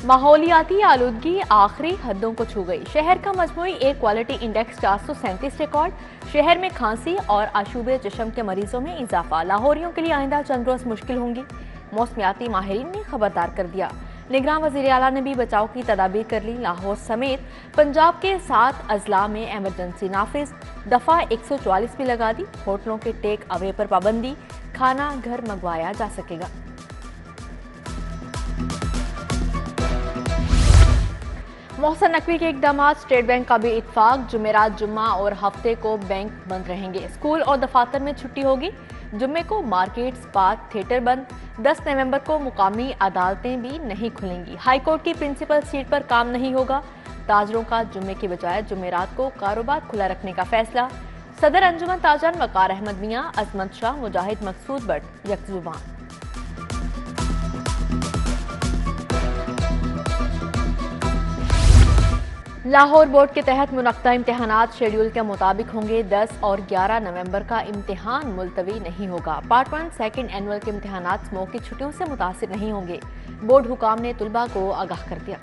माहौलियाती आलूदगी आखिरी हदों को छू गई। शहर का मजमूई एयर क्वालिटी इंडेक्स 437 रिकॉर्ड। शहर में खांसी और आशूबे जिस्म के मरीजों में इजाफा। लाहौरियों के लिए आइंदा चंद रोज मुश्किल होंगी। मौसमियाती माहिरीन ने खबरदार कर दिया। निगरान वजीर आला ने भी बचाव की तदाबीर कर ली। लाहौर समेत पंजाब के 7 अजला में एमरजेंसी नाफिज। दफा 144 भी लगा दी। होटलों के टेक अवे पर पाबंदी। खाना घर मंगवाया जा सकेगा। मोहसन नकवी के इकदाम। स्टेट बैंक का भी इत्फाक। जुमेरात जुम्मा और हफ्ते को बैंक बंद रहेंगे। स्कूल और दफातर में छुट्टी होगी। जुम्मे को मार्केट्स, पार्क, थिएटर बंद। 10 नवंबर को मुकामी अदालतें भी नहीं खुलेंगी। हाईकोर्ट की प्रिंसिपल सीट पर काम नहीं होगा। ताजरों का जुम्मे की बजाय जुमेरात को कारोबार खुला रखने का फैसला। सदर अंजुमन ताजन वकार अहमद मियां, अजमत शाह, मुजाहिद मकसूद बट यकजुबान। लाहौर बोर्ड के तहत मुनक्का इम्तिहानात शेड्यूल के मुताबिक होंगे। 10 और 11 नवंबर का इम्तिहान मुलतवी नहीं होगा। पार्ट 1 सेकेंड एनुअल के इम्तिहानात स्मोक की छुट्टियों से मुतासिर नहीं होंगे। बोर्ड हुकाम ने तुलबा को आगाह कर दिया।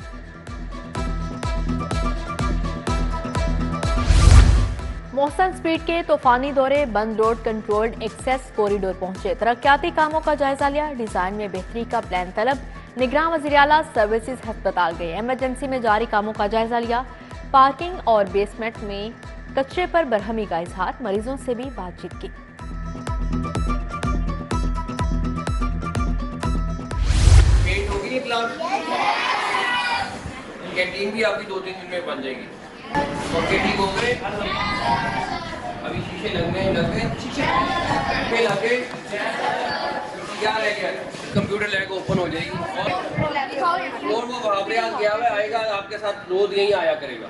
मोहसन स्पीड के तूफानी दौरे बंद रोड कंट्रोल्ड एक्सेस कॉरिडोर पहुंचे। तरक्याती कामों का जायजा लिया। डिजाइन में बेहतरी का प्लान तलब। निगरान वज़ीर आला सर्विसेज अस्पताल गए। इमरजेंसी में जारी कामों का जायजा लिया। पार्किंग और बेसमेंट में कचरे पर बरहमी का इजहार। मरीजों से भी बातचीत की। कैंटीन भी आपकी 2-3 दिन में बन जाएगी। ठीक हो गए, अभी शीशे लग गए शीशे लगे। क्या रह गया? कंप्यूटर लैब ओपन हो जाएगी और वो वापरियात गया हुआ आएगा आपके साथ रोज यहीं आया करेगा।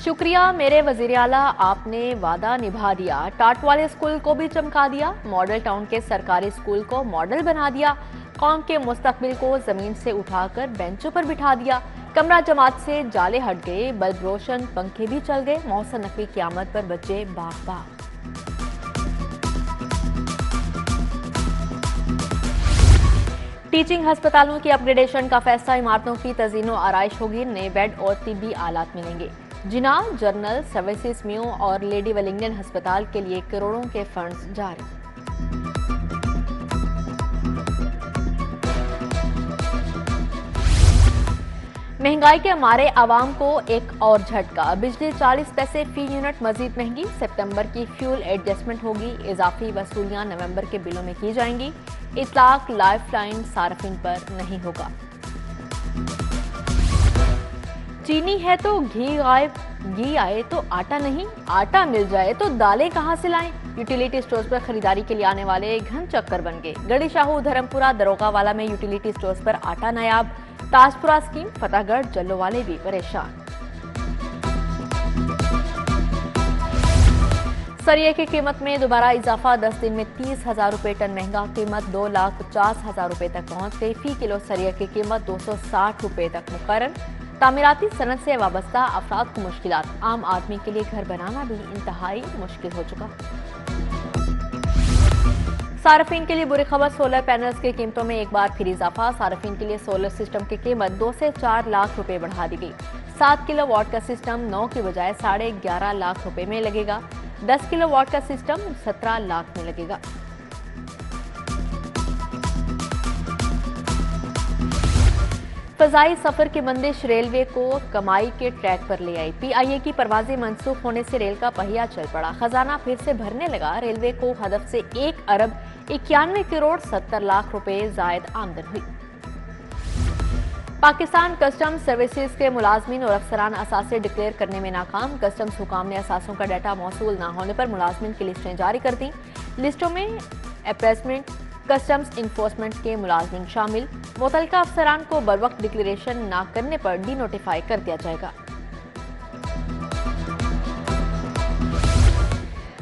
शुक्रिया मेरे वजीर आला, आपने वादा निभा दिया। टाट वाले स्कूल को भी चमका दिया। मॉडल टाउन के सरकारी स्कूल को मॉडल बना दिया। कौम के मुस्तकबिल को जमीन से उठाकर बेंचों पर बिठा दिया। कमरा जमात से जाले हट गए। बल्ब रोशन, पंखे भी चल गए। मोहसन नकवी की आमद पर बच्चे बाग बाग। टीचिंग अस्पतालों की अपग्रेडेशन का फैसला। इमारतों की तज़ीनो आराइश होगी। नए बेड और तिब्बी आलात मिलेंगे। जिना, जर्नल सर्विसेज म्यू और लेडी वेलिंगटन अस्पताल के लिए करोड़ों के फंड्स जारी। महंगाई के मारे आवाम को एक और झटका। बिजली 40 पैसे फी यूनिट मजीद महंगी। सितंबर की फ्यूल एडजस्टमेंट होगी। इजाफी वसूलियां नवंबर के बिलों में की जाएंगी। इतलाक लाइफलाइन सार्फिन पर नहीं होगा। चीनी है तो घी गायब, घी आए तो आटा नहीं, आटा मिल जाए तो दालें कहां से लाएं। यूटिलिटी स्टोर्स पर खरीदारी के लिए आने वाले घन चक्कर बन गए। गढ़ी शाहू, धर्मपुरा, दरोगा वाला में यूटिलिटी स्टोर्स पर आटा नायाब। ताजपुरा स्कीम, फतेहगढ़, जल्लो वाले भी परेशान। सरिये की कीमत में दोबारा इजाफा। 10 दिन में 30,000 रुपये टन महंगा। कीमत 2,50,000 रुपये तक पहुंच गई। फी किलो सरिये की कीमत 260 रुपये तक मुकर्रर। तामीराती सनत से वाबस्ता अफराद को मुश्किलात। आम आदमी के लिए घर बनाना भी इंतहाई मुश्किल हो चुका। सार्फिन के लिए बुरी खबर। सोलर पैनल्स की कीमतों में एक बार फिर इजाफा। सार्फिन के लिए सोलर सिस्टम की कीमत 2 से 4 लाख रुपए बढ़ा दी गई। 7 किलोवाट का सिस्टम 9 की बजाय 11.5 लाख रुपए में लगेगा। 10 किलोवाट का सिस्टम 17 लाख में लगेगा। फजाई सफर की बंदिश रेलवे को कमाई के ट्रैक पर ले आई। PIA की परवाजें मंसूख होने से रेल का पहिया चल पड़ा। खजाना फिर से भरने लगा। रेलवे को हदफ से 1 अरब 91 करोड़ 70 लाख रुपए जायद आमदन हुई। पाकिस्तान कस्टम सर्विसेज के मुलाजमीन और अफसरान असासे डिक्लेयर करने में नाकाम। कस्टम्स हुकाम ने असासों का डाटा मौसूल न होने पर मुलाजमीन की लिस्टें जारी कर दी। लिस्टों में अप्रेसमेंट, कस्टम्स इन्फोर्समेंट के मुलाजमीन शामिल। मुतलका अफसरान को बरवक्त डिक्लेरेशन न करने पर डी नोटिफाई कर दिया जाएगा।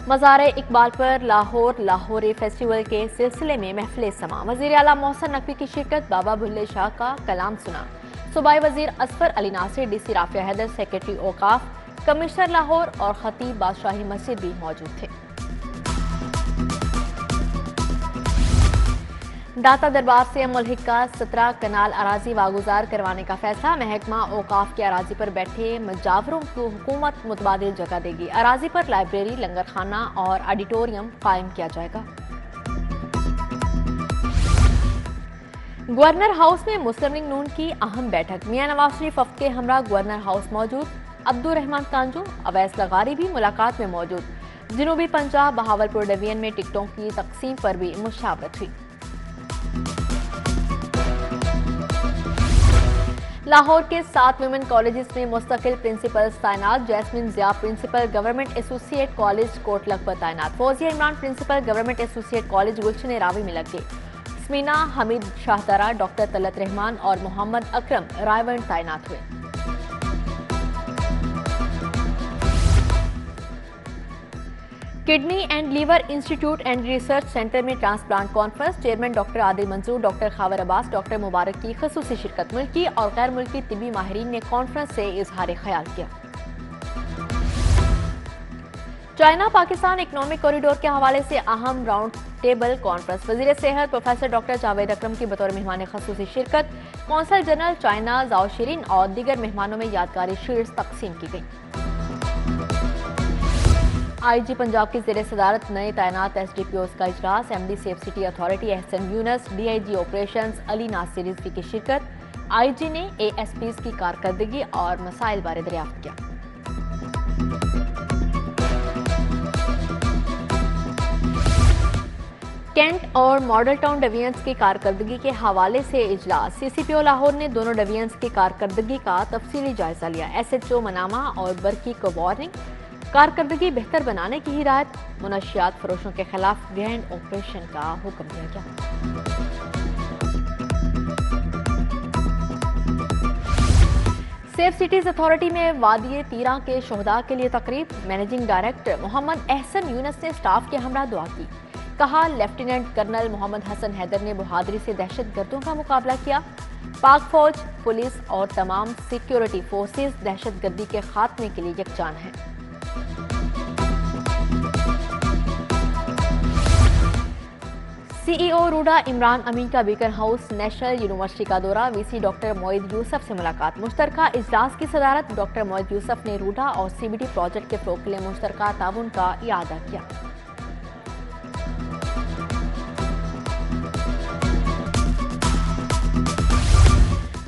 मज़ार इकबाल पर लाहौरी फेस्टिवल के सिलसिले में महफिल समा। वज़ीर आला मोहसन नकवी की शिरकत। बाबा बुल्ले शाह का कलाम सुना। सूबाई वज़ीर असफर अली नासिर, DC राफिया हैदर, सेक्रेटरी औकाफ, कमिश्नर लाहौर और खतीब बादशाही मस्जिद भी मौजूद थे। दाता दरबार से मुल्क का 17 कनाल अराजी वागुजार करवाने का फैसला। महकमा औकाफ के अराजी पर बैठे मुजावरों को हुकूमत मुतबादिल जगह देगी। अराजी पर लाइब्रेरी, लंगर खाना और ऑडिटोरियम कायम किया जाएगा। गवर्नर हाउस में मुस्लिम लीग नून की अहम बैठक। मियां नवाज शरीफ वफ्द के हमरा गवर्नर हाउस मौजूद। अब्दुल रहमान कांजू, अवैस लगारी भी मुलाकात में मौजूद। जनूबी पंजाब बहावलपुर डिवीजन में टिकटों की तकसीम पर भी मुशावरत हुई। लाहौर के 7 वुमेन कॉलेजेस में मुस्तकिल प्रिंसिपल्स तैनात। Jasmine Zia principal government associate college कोटलक पर तैनात। Fauzia Imran principal government associate college Gulshan Ravi में लगे। स्मीना हमीद शाहदरा, डॉक्टर तलत रहमान और मोहम्मद अकरम रायवंड तैनात हुए। Kidney and liver institute and research centre में transplant conference. Chairman doctor Adil Mansoor, doctor Khawar Abbas, doctor Mubarak की खसूसी शिरकत। मुल्की और गैर मुल्की तिब्बी माहिरीन ने कॉन्फ्रेंस से इजहार ख्याल किया। चाइना पाकिस्तान इकोनॉमिक कॉरिडोर के हवाले से अहम राउंड टेबल कॉन्फ्रेंस। वजीर सेहत प्रोफेसर डॉक्टर जावेद अकरम की बतौर मेहमान खसूसी शिरकत। कौंसल जनरल चाइना जाओ शिरीन और दीगर मेहमानों में यादगारी शील्ड्स तकसीम की गई। आईजी पंजाब की ज़ेर सदारत नए तैनात एसडीपीओ का इजलास। MD safe city authority Ehsan Younas, DIG operations Ali Nasir Rizvi की शिरकत। आईजी ने एएसपीज की कारकर्दगी और मसाइल बारे दरियाफ्त किया। कैंट और मॉडल टाउन डिवीजन्स की कारकर्दगी के हवाले से इजलास। सीसीपीओ लाहौर ने दोनों डिवीजन्स की कारकर्दगी का तफसीली जायजा लिया। एसएचओ मनामा और बरकी को वार्निंग, कारकर्दगी बेहतर बनाने की हिदायत। मुनशियात फरोशों के खिलाफ ग्रैंड ऑपरेशन का हुक्म दिया गया। सेफ सिटीज अथॉरिटी में वादी तीरा के शोहदा के लिए तकरीब। मैनेजिंग डायरेक्टर मोहम्मद एहसन यूनस ने स्टाफ के हमरा दुआ की। कहा, लेफ्टिनेंट कर्नल मोहम्मद हसन हैदर ने बहादुरी से दहशतगर्दों का मुकाबला किया। पाक फौज, पुलिस और तमाम सिक्योरिटी फोर्सेस दहशतगर्दी के खात्मे के लिए यकजान हैं। सीईओ रूडा इमरान अमीन का बीकर हाउस नेशनल यूनिवर्सिटी का दौरा। वीसी डॉक्टर मोइद यूसुफ से मुलाकात। मुश्तरका इजलास की सदारत डॉक्टर मोइद यूसुफ ने रूडा और सीबीडी प्रोजेक्ट के फ़रोग़ के लिए मुश्तरका ताउन का इयादा किया।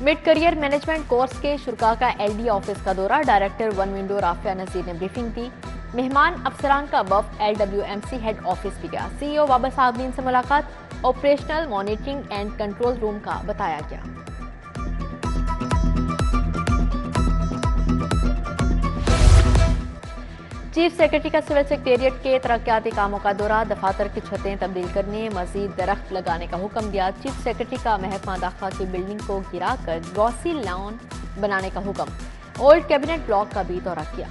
मिड करियर मैनेजमेंट कोर्स के शुरा का एलडी ऑफिस का दौरा। डायरेक्टर वन विंडो राफिया नजीर ने ब्रीफिंग दी। मेहमान अफसरान का वफ़द एलडब्ल्यूएमसी हेड ऑफिस भी गया। सीईओ बाबा साहबीन से मुलाकात। Operational monitoring and control room का बताया गया। चीफ सेक्रेटरी का सिविल सेक्रेटेरिएट के तरक्याती कामों का दौरा। दफातर की छतें तब्दील करने, मजीद दरख्त लगाने का हुक्म दिया। चीफ सेक्रेटरी का महकमा दाखिला की बिल्डिंग को गिराकर ग्रॉसी लॉन बनाने का हुक्म। ओल्ड कैबिनेट ब्लॉक का भी दौरा किया।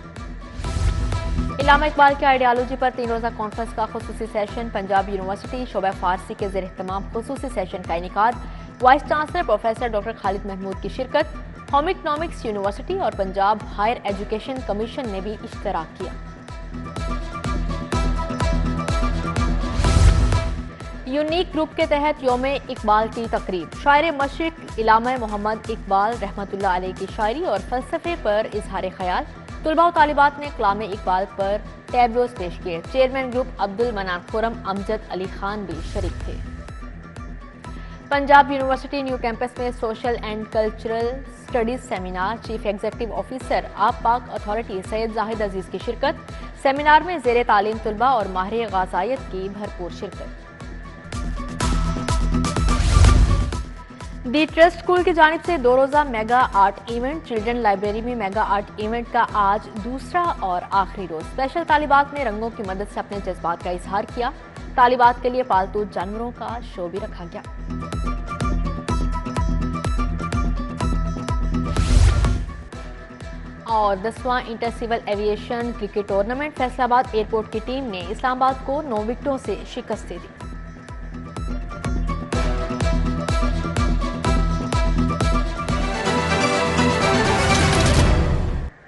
इल्लामा इकबाल की आइडियालॉजी पर 3 रोज़ा कॉन्फ्रेंस का खुसूसी सेशन। पंजाब यूनिवर्सिटी शोबा फारसी के ज़ेर इख्तिमाम खुसूसी सेशन का इनेकाद। Vice chancellor professor doctor Khalid Mahmood की शिरकत। होम इकनॉमिक्स यूनिवर्सिटी और पंजाब हायर एजुकेशन कमीशन ने भी इश्तराक किया। यूनिक ग्रुप के तहत यौम इकबाल की तकरीब। शायर मशरिक इल्लामा मोहम्मद इकबाल रहमतुल्लाह अलैह की शायरी और फलसफे पर इजहार ख्याल। तुलबा और तालिबात ने कलाम इकबाल पर टैब्लोज पेश किए। चेयरमैन ग्रुप अब्दुल मनान खुरम अमजद अली खान भी शरीक थे। पंजाब यूनिवर्सिटी न्यू कैंपस में social and cultural studies seminar. Chief executive officer आप पाक अथॉरिटी सैयद जाहिद अजीज की शिरकत। सेमिनार में ज़ेर तालीम तुलबा और माहिर गाज़ायत की भरपूर शिरकत। दी ट्रस्ट स्कूल की जानिब से 2 रोज़ा mega art event. Children library में मेगा आर्ट इवेंट का आज दूसरा और आखिरी रोज। स्पेशल तालिबात ने रंगों की मदद से अपने जज्बात का इजहार किया। तालिबात के लिए पालतू जानवरों का शो भी रखा गया। और 10वां inter civil aviation cricket tournament. Faisalabad airport की टीम ने इस्लामाबाद को 9 विकेटों से शिकस्त दे दी।